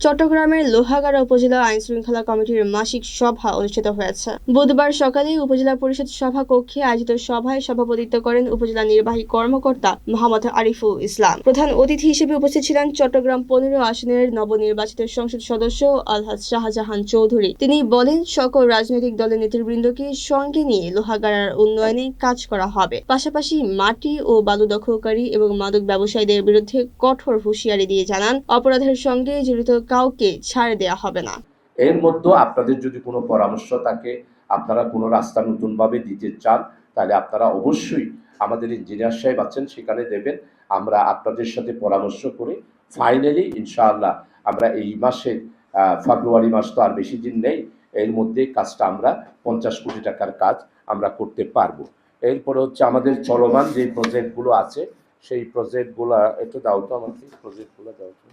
চট্টগ্রামের লোহাগাড়া উপজেলা আইনশৃঙ্খলা কমিটির মাসিক সভা অনুষ্ঠিত হয়েছে। বুধবার সকালে উপজেলা পরিষদ সভা কক্ষে আয়োজিত সভায় সভাপতিত্ব করেন উপজেলা নির্বাহী কর্মকর্তা মোহাম্মদ আরিফুল ইসলাম। প্রধান অতিথি হিসেবে উপস্থিত ছিলেন চট্টগ্রাম ১৫ আসনের নবনির্বাচিত সংসদ সদস্য আলহাজ শাহজাহান চৌধুরী। তিনি বলেন, সকল রাজনৈতিক দলের নেতৃবৃন্দকে সঙ্গে নিয়ে লোহাগাড়ার উন্নয়নে কাজ করা হবে। পাশাপাশি মাটি ও বালু দখলকারী এবং মাদক ব্যবসায়ীদের বিরুদ্ধে কঠোর হুঁশিয়ারি দিয়ে জানান, অপরাধের সঙ্গে জড়িত কাউকে ছাড় দেয়া হবে না। এর মধ্যে আপনাদের যদি কোনো পরামর্শ থাকে, আপনারা কোনো রাস্তা নতুনভাবে দিতে চান, তাহলে আপনারা অবশ্যই আমাদের ইঞ্জিনিয়ার সাহেব আছেন, সেখানে দেবেন। আমরা আপনাদের সাথে পরামর্শ করে ফাইনালি ইনশাআল্লাহ আমরা এই মাসের ফেব্রুয়ারি মাস তো আর বেশি দিন নেই, এর মধ্যে কাজটা আমরা 50 কোটি টাকার কাজ আমরা করতে পারবো। এরপরে হচ্ছে আমাদের চলমান যে প্রজেক্টগুলো আছে, সেই প্রজেক্টগুলো একটু দাও তো আমাকে, প্রজেক্টগুলো দাও তো।